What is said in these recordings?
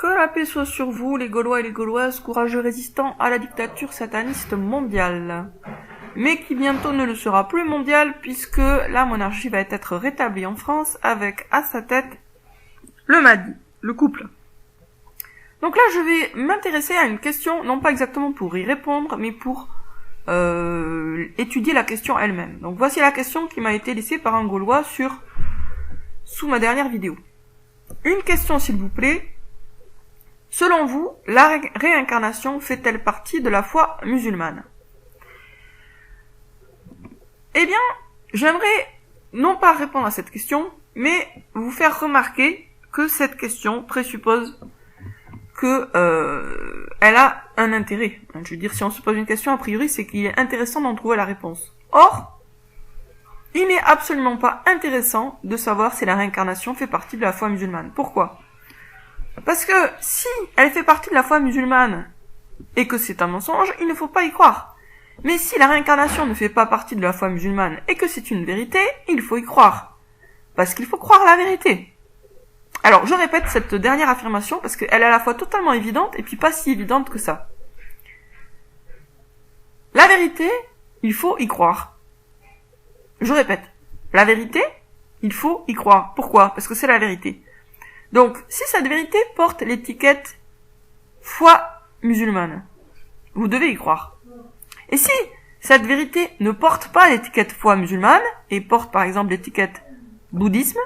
Que la paix soit sur vous, les Gaulois et les Gauloises, courageux résistants à la dictature sataniste mondiale. Mais qui bientôt ne le sera plus mondiale, puisque la monarchie va être rétablie en France avec à sa tête le Mahdi, le couple. Donc là, je vais m'intéresser à une question, non pas exactement pour y répondre, mais pour étudier la question elle-même. Donc voici la question qui m'a été laissée par un Gaulois sous ma dernière vidéo. Une question s'il vous plaît. Selon vous, la réincarnation fait-elle partie de la foi musulmane? Eh bien, j'aimerais non pas répondre à cette question, mais vous faire remarquer que cette question présuppose que elle a un intérêt. Je veux dire, si on se pose une question, a priori, c'est qu'il est intéressant d'en trouver la réponse. Or, il n'est absolument pas intéressant de savoir si la réincarnation fait partie de la foi musulmane. Pourquoi ? Parce que si elle fait partie de la foi musulmane et que c'est un mensonge, il ne faut pas y croire. Mais si la réincarnation ne fait pas partie de la foi musulmane et que c'est une vérité, il faut y croire. Parce qu'il faut croire la vérité. Alors, je répète cette dernière affirmation parce qu'elle est à la fois totalement évidente et puis pas si évidente que ça. La vérité, il faut y croire. Je répète. La vérité, il faut y croire. Pourquoi ? Parce que c'est la vérité. Donc, si cette vérité porte l'étiquette foi musulmane, vous devez y croire. Et si cette vérité ne porte pas l'étiquette foi musulmane, et porte par exemple l'étiquette bouddhisme,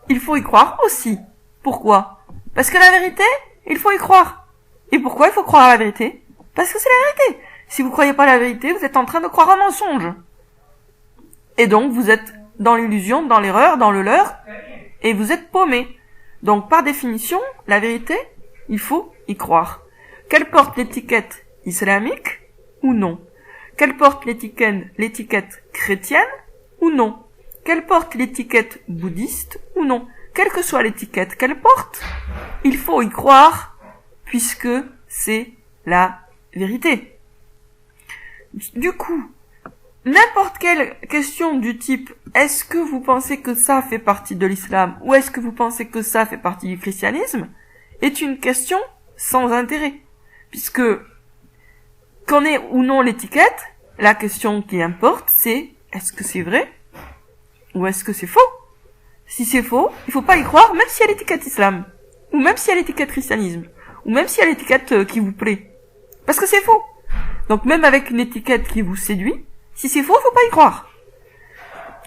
il faut y croire aussi. Pourquoi ? Parce que la vérité, il faut y croire. Et pourquoi il faut croire à la vérité ? Parce que c'est la vérité. Si vous croyez pas à la vérité, vous êtes en train de croire un mensonge. Et donc, vous êtes dans l'illusion, dans l'erreur, dans le leurre, et vous êtes paumé. Donc, par définition, la vérité, il faut y croire. Qu'elle porte l'étiquette islamique ou non. Qu'elle porte l'étiquette chrétienne ou non. Qu'elle porte l'étiquette bouddhiste ou non. Quelle que soit l'étiquette qu'elle porte, il faut y croire puisque c'est la vérité. Du coup, n'importe quelle question du type « Est-ce que vous pensez que ça fait partie de l'islam » ou « Est-ce que vous pensez que ça fait partie du christianisme » est une question sans intérêt. Puisque, qu'on ait ou non l'étiquette, la question qui importe c'est « Est-ce que c'est vrai » ou « Est-ce que c'est faux ?» Si c'est faux, il faut pas y croire même s'il y a l'étiquette islam, ou même s'il y a l'étiquette christianisme, ou même s'il y a l'étiquette qui vous plaît. Parce que c'est faux. Donc même avec une étiquette qui vous séduit, si c'est faux, il faut pas y croire.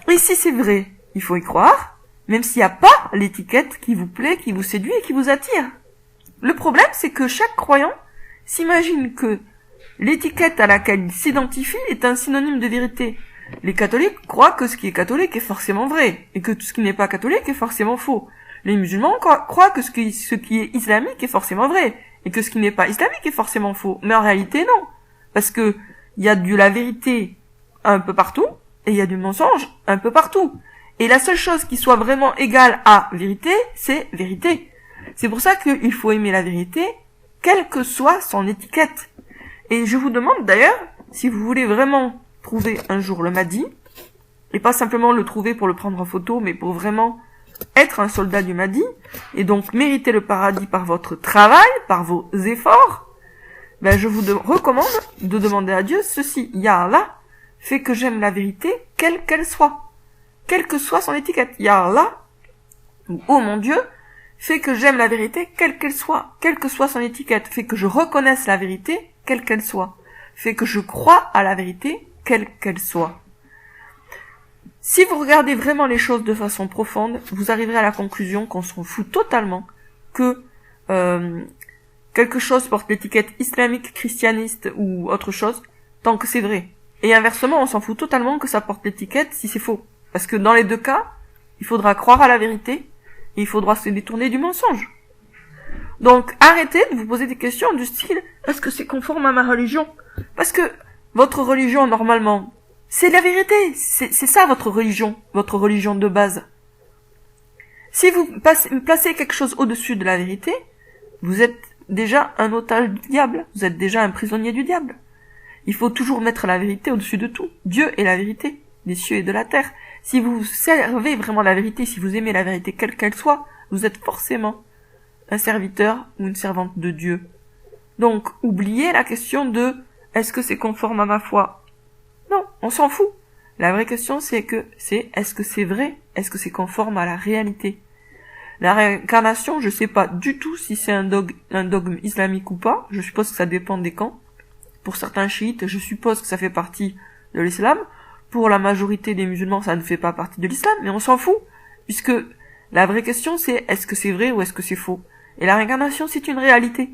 Et si c'est vrai, il faut y croire, même s'il n'y a pas l'étiquette qui vous plaît, qui vous séduit et qui vous attire. Le problème, c'est que chaque croyant s'imagine que l'étiquette à laquelle il s'identifie est un synonyme de vérité. Les catholiques croient que ce qui est catholique est forcément vrai, et que tout ce qui n'est pas catholique est forcément faux. Les musulmans croient que ce qui est islamique est forcément vrai, et que ce qui n'est pas islamique est forcément faux. Mais en réalité, non. Parce que il y a de la vérité un peu partout, et il y a du mensonge un peu partout. Et la seule chose qui soit vraiment égale à vérité, c'est vérité. C'est pour ça qu'il faut aimer la vérité, quelle que soit son étiquette. Et je vous demande d'ailleurs, si vous voulez vraiment trouver un jour le Mahdi, et pas simplement le trouver pour le prendre en photo, mais pour vraiment être un soldat du Mahdi, et donc mériter le paradis par votre travail, par vos efforts, ben je vous recommande de demander à Dieu ceci. Ya Allah, fait que j'aime la vérité, quelle qu'elle soit. Quelle que soit son étiquette. Ya Allah, ou oh mon Dieu, fait que j'aime la vérité, quelle qu'elle soit. Quelle que soit son étiquette. Fait que je reconnaisse la vérité, quelle qu'elle soit. Fait que je crois à la vérité, quelle qu'elle soit. Si vous regardez vraiment les choses de façon profonde, vous arriverez à la conclusion qu'on s'en fout totalement que quelque chose porte l'étiquette islamique, christianiste ou autre chose, tant que c'est vrai. Et inversement, on s'en fout totalement que ça porte l'étiquette si c'est faux. Parce que dans les deux cas, il faudra croire à la vérité et il faudra se détourner du mensonge. Donc, arrêtez de vous poser des questions du style « Est-ce que c'est conforme à ma religion ?» Parce que votre religion, normalement, c'est la vérité. C'est ça votre religion de base. Si vous placez quelque chose au-dessus de la vérité, vous êtes déjà un otage du diable. Vous êtes déjà un prisonnier du diable. Il faut toujours mettre la vérité au-dessus de tout. Dieu est la vérité, des cieux et de la terre. Si vous servez vraiment la vérité, si vous aimez la vérité quelle qu'elle soit, vous êtes forcément un serviteur ou une servante de Dieu. Donc, oubliez la question de est-ce que c'est conforme à ma foi? Non, on s'en fout. La vraie question c'est est-ce que c'est vrai? Est-ce que c'est conforme à la réalité? La réincarnation, je sais pas du tout si c'est un dogme islamique ou pas. Je suppose que ça dépend des camps. Pour certains chiites, je suppose que ça fait partie de l'islam. Pour la majorité des musulmans, ça ne fait pas partie de l'islam, mais on s'en fout. Puisque la vraie question c'est est-ce que c'est vrai ou est-ce que c'est faux? Et la réincarnation, c'est une réalité.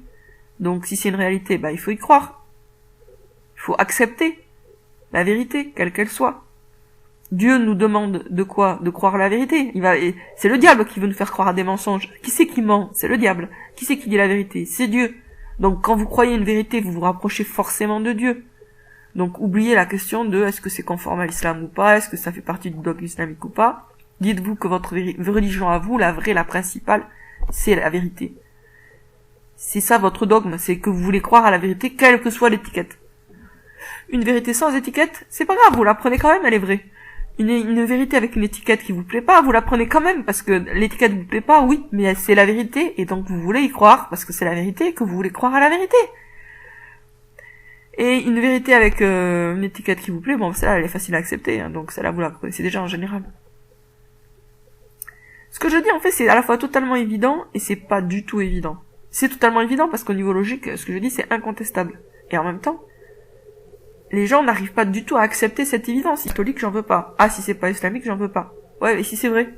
Donc si c'est une réalité, il faut y croire. Il faut accepter la vérité, quelle qu'elle soit. Dieu nous demande de quoi? De croire la vérité. C'est le diable qui veut nous faire croire à des mensonges. Qui c'est qui ment? C'est le diable. Qui c'est qui dit la vérité? C'est Dieu. Donc quand vous croyez une vérité, vous vous rapprochez forcément de Dieu. Donc oubliez la question de est-ce que c'est conforme à l'islam ou pas, est-ce que ça fait partie du dogme islamique ou pas. Dites-vous que votre religion à vous, la vraie, la principale, c'est la vérité. C'est ça votre dogme, c'est que vous voulez croire à la vérité, quelle que soit l'étiquette. Une vérité sans étiquette, c'est pas grave, vous la prenez quand même, elle est vraie. Une vérité avec une étiquette qui vous plaît pas, vous la prenez quand même, parce que l'étiquette vous plaît pas, oui, mais c'est la vérité, et donc vous voulez y croire, parce que c'est la vérité, que vous voulez croire à la vérité. Et une vérité avec une étiquette qui vous plaît, bon, celle-là, elle est facile à accepter, hein, donc celle-là, vous la connaissez déjà en général. Ce que je dis, en fait, c'est à la fois totalement évident, et c'est pas du tout évident. C'est totalement évident, parce qu'au niveau logique, ce que je dis, c'est incontestable. Et en même temps, les gens n'arrivent pas du tout à accepter cette évidence. Si c'est catholique, j'en veux pas. Ah, si c'est pas islamique, j'en veux pas. Ouais, mais si c'est vrai.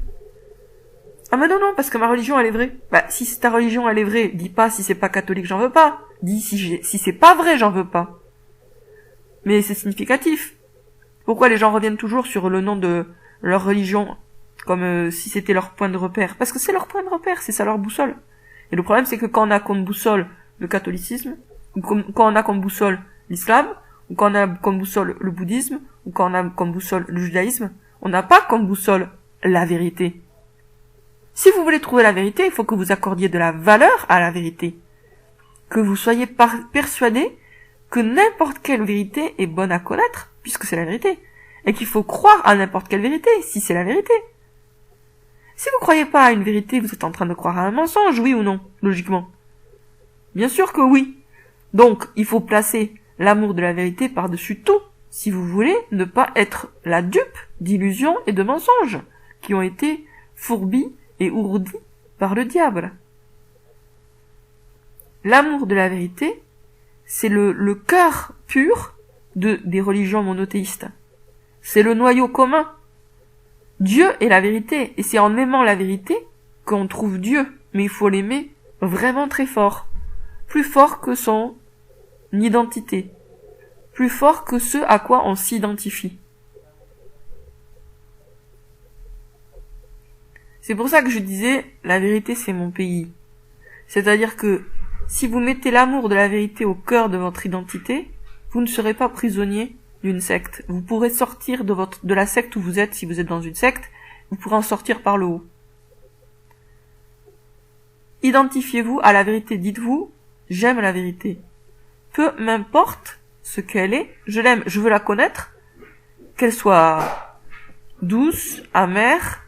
Ah mais non, parce que ma religion, elle est vraie. Si ta religion, elle est vraie, dis pas si c'est pas catholique, j'en veux pas. Dis si c'est pas vrai, j'en veux pas. Mais c'est significatif. Pourquoi les gens reviennent toujours sur le nom de leur religion, comme si c'était leur point de repère? Parce que c'est leur point de repère, c'est ça leur boussole. Et le problème, c'est que quand on a comme boussole le catholicisme, ou quand on a comme boussole l'islam, ou quand on a comme boussole le bouddhisme, ou quand on a comme boussole le judaïsme, on n'a pas comme boussole la vérité. Si vous voulez trouver la vérité, il faut que vous accordiez de la valeur à la vérité. Que vous soyez persuadé que n'importe quelle vérité est bonne à connaître, puisque c'est la vérité. Et qu'il faut croire à n'importe quelle vérité, si c'est la vérité. Si vous croyez pas à une vérité, vous êtes en train de croire à un mensonge, oui ou non, logiquement? Bien sûr que oui. Donc, il faut placer l'amour de la vérité par-dessus tout, si vous voulez ne pas être la dupe d'illusions et de mensonges qui ont été fourbis et ourdis par le diable. L'amour de la vérité, c'est le cœur pur des religions monothéistes. C'est le noyau commun. Dieu est la vérité, et c'est en aimant la vérité qu'on trouve Dieu, mais il faut l'aimer vraiment très fort, plus fort que son identité, plus fort que ce à quoi on s'identifie. C'est pour ça que je disais, la vérité c'est mon pays. C'est-à-dire que si vous mettez l'amour de la vérité au cœur de votre identité, vous ne serez pas prisonnier d'une secte. Vous pourrez sortir de la secte où vous êtes, si vous êtes dans une secte, vous pourrez en sortir par le haut. Identifiez-vous à la vérité, dites-vous, j'aime la vérité. Peu m'importe ce qu'elle est, je l'aime, je veux la connaître, qu'elle soit douce, amère,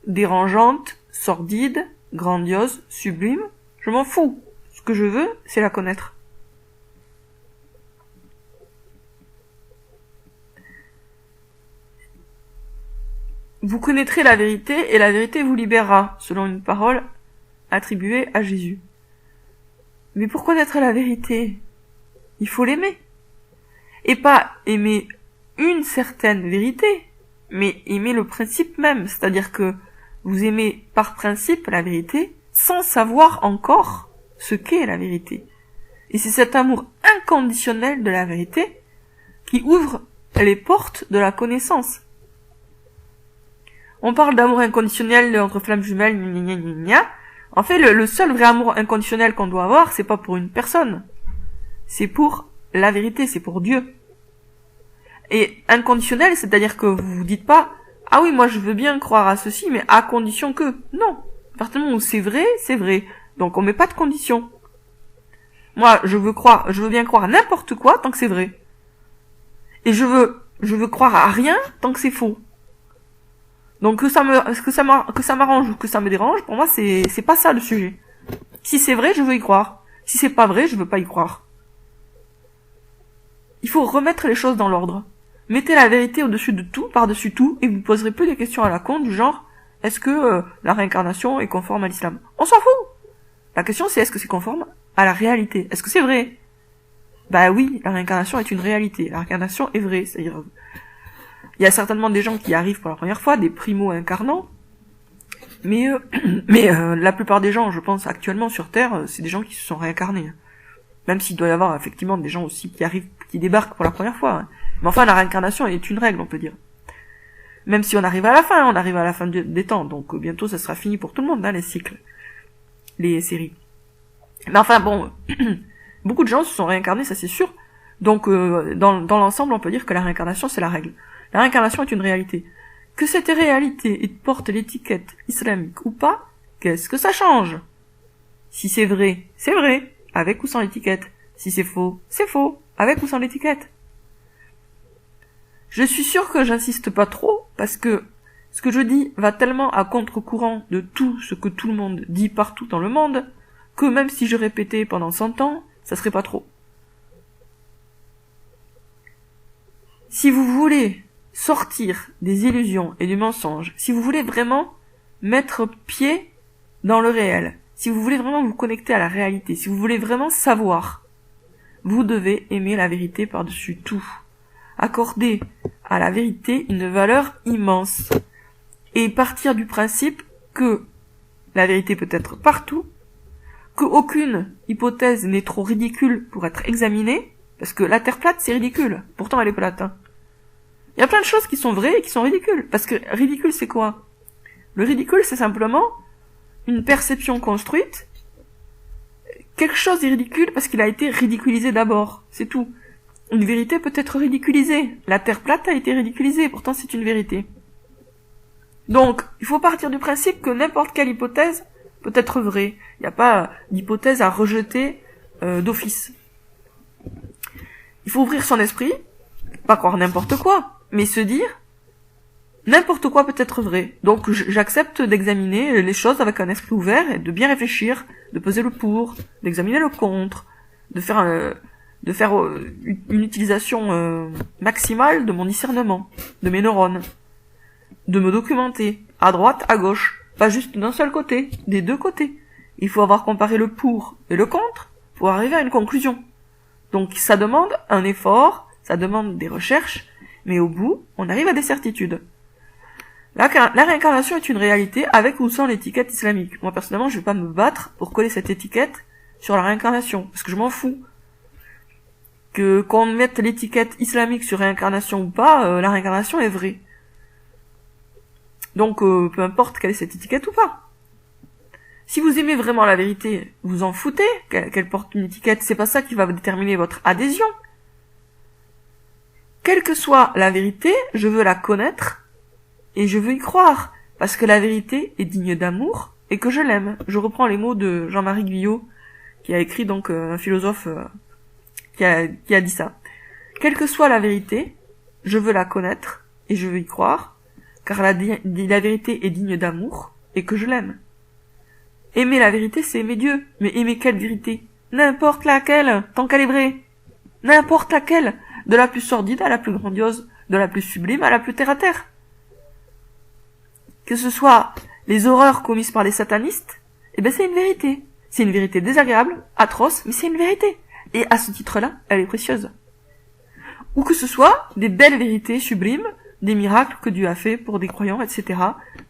dérangeante, sordide, grandiose, sublime, je m'en fous. Ce que je veux, c'est la connaître. Vous connaîtrez la vérité et la vérité vous libérera, selon une parole attribuée à Jésus. Mais pour connaître la vérité, il faut l'aimer. Et pas aimer une certaine vérité, mais aimer le principe même. C'est-à-dire que vous aimez par principe la vérité sans savoir encore ce qu'est la vérité. Et c'est cet amour inconditionnel de la vérité qui ouvre les portes de la connaissance. On parle d'amour inconditionnel entre flammes jumelles, gna gna gna gna. En fait, le seul vrai amour inconditionnel qu'on doit avoir, c'est pas pour une personne. C'est pour la vérité, c'est pour Dieu. Et inconditionnel, c'est-à-dire que vous vous dites pas, ah oui, moi je veux bien croire à ceci, mais à condition que. Non. À partir du moment où c'est vrai, c'est vrai. Donc on met pas de condition. Moi, je veux bien croire à n'importe quoi tant que c'est vrai. Et je veux croire à rien tant que c'est faux. Donc que ça m'arrange ou que ça me dérange, pour moi c'est pas ça le sujet. Si c'est vrai, je veux y croire. Si c'est pas vrai, je veux pas y croire. Il faut remettre les choses dans l'ordre. Mettez la vérité au-dessus de tout, par-dessus tout, et vous poserez plus des questions à la con du genre est-ce que la réincarnation est conforme à l'islam? On s'en fout. La question c'est est-ce que c'est conforme à la réalité? Est-ce que c'est vrai? Bah oui, la réincarnation est une réalité. La réincarnation est vraie. C'est-à-dire, il y a certainement des gens qui arrivent pour la première fois, des primo-incarnants, mais la plupart des gens, je pense, actuellement sur Terre, c'est des gens qui se sont réincarnés. Même s'il doit y avoir effectivement des gens aussi qui arrivent, qui débarquent pour la première fois. Hein. Mais enfin, la réincarnation est une règle, on peut dire. Même si on arrive à la fin des temps, donc bientôt ça sera fini pour tout le monde, hein, les cycles, les séries. Mais enfin bon, beaucoup de gens se sont réincarnés, ça c'est sûr. Donc dans l'ensemble, on peut dire que la réincarnation c'est la règle. La réincarnation est une réalité. Que cette réalité porte l'étiquette islamique ou pas, qu'est-ce que ça change? Si c'est vrai, avec ou sans l'étiquette. Si c'est faux, avec ou sans l'étiquette. Je suis sûre que j'insiste pas trop, parce que ce que je dis va tellement à contre-courant de tout ce que tout le monde dit partout dans le monde, que même si je répétais pendant 100 ans, ça serait pas trop. Si vous voulez sortir des illusions et du mensonge, si vous voulez vraiment mettre pied dans le réel, si vous voulez vraiment vous connecter à la réalité, si vous voulez vraiment savoir, vous devez aimer la vérité par-dessus tout. Accorder à la vérité une valeur immense et partir du principe que la vérité peut être partout, qu'aucune hypothèse n'est trop ridicule pour être examinée, parce que la Terre plate c'est ridicule, pourtant elle est plate. Hein. Il y a plein de choses qui sont vraies et qui sont ridicules, parce que ridicule c'est quoi? Le ridicule c'est simplement une perception construite, quelque chose est ridicule parce qu'il a été ridiculisé d'abord, c'est tout. Une vérité peut être ridiculisée. La Terre plate a été ridiculisée, pourtant c'est une vérité. Donc, il faut partir du principe que n'importe quelle hypothèse peut être vraie. Il n'y a pas d'hypothèse à rejeter d'office. Il faut ouvrir son esprit, pas croire n'importe quoi, mais se dire n'importe quoi peut être vrai. Donc j'accepte d'examiner les choses avec un esprit ouvert et de bien réfléchir, de peser le pour, d'examiner le contre, de faire une utilisation maximale de mon discernement, de mes neurones, de me documenter, à droite, à gauche, pas juste d'un seul côté, des deux côtés. Il faut avoir comparé le pour et le contre pour arriver à une conclusion. Donc ça demande un effort, ça demande des recherches, mais au bout, on arrive à des certitudes. La réincarnation est une réalité avec ou sans l'étiquette islamique. Moi personnellement, je vais pas me battre pour coller cette étiquette sur la réincarnation, parce que je m'en fous. Qu'on mette l'étiquette islamique sur réincarnation ou pas, la réincarnation est vraie. Donc peu importe quelle est cette étiquette ou pas. Si vous aimez vraiment la vérité, vous en foutez qu'elle porte une étiquette, c'est pas ça qui va déterminer votre adhésion. Quelle que soit la vérité, je veux la connaître et je veux y croire, parce que la vérité est digne d'amour et que je l'aime. Je reprends les mots de Jean-Marie Guyot, qui a écrit donc un philosophe qui a dit ça. Quelle que soit la vérité, je veux la connaître et je veux y croire, car la vérité est digne d'amour et que je l'aime. Aimer la vérité, c'est aimer Dieu. Mais aimer quelle vérité? N'importe laquelle, tant qu'elle est vraie. N'importe laquelle, de la plus sordide à la plus grandiose, de la plus sublime à la plus terre-à-terre. Que ce soit les horreurs commises par les satanistes, eh ben c'est une vérité. C'est une vérité désagréable, atroce, mais c'est une vérité. Et à ce titre-là, elle est précieuse. Ou que ce soit des belles vérités sublimes, des miracles que Dieu a fait pour des croyants, etc.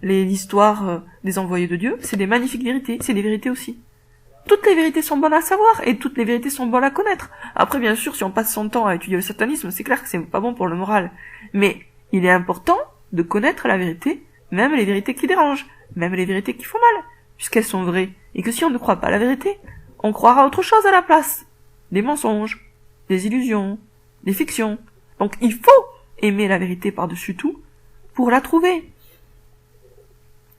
L'histoire des envoyés de Dieu, c'est des magnifiques vérités, c'est des vérités aussi. Toutes les vérités sont bonnes à savoir, et toutes les vérités sont bonnes à connaître. Après, bien sûr, si on passe son temps à étudier le satanisme, c'est clair que c'est pas bon pour le moral. Mais il est important de connaître la vérité, même les vérités qui dérangent, même les vérités qui font mal, puisqu'elles sont vraies. Et que si on ne croit pas à la vérité, on croira à autre chose à la place. Des mensonges, des illusions, des fictions. Donc il faut aimer la vérité par-dessus tout pour la trouver.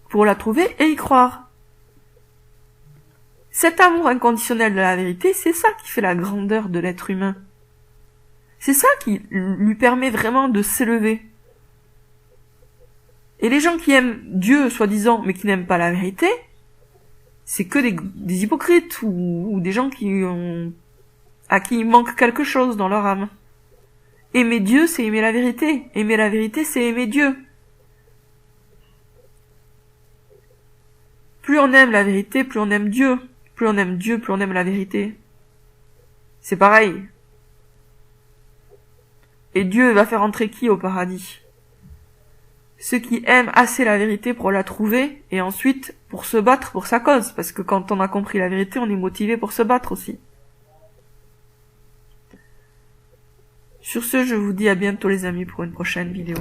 Pour la trouver et y croire. Cet amour inconditionnel de la vérité, c'est ça qui fait la grandeur de l'être humain. C'est ça qui lui permet vraiment de s'élever. Et les gens qui aiment Dieu, soi-disant, mais qui n'aiment pas la vérité, c'est que des hypocrites ou des gens à qui il manque quelque chose dans leur âme. Aimer Dieu, c'est aimer la vérité. Aimer la vérité, c'est aimer Dieu. Plus on aime la vérité, plus on aime Dieu. Plus on aime Dieu, plus on aime la vérité. C'est pareil. Et Dieu va faire entrer qui au paradis? Ceux qui aiment assez la vérité pour la trouver, et ensuite pour se battre pour sa cause. Parce que quand on a compris la vérité, on est motivé pour se battre aussi. Sur ce, je vous dis à bientôt les amis pour une prochaine vidéo.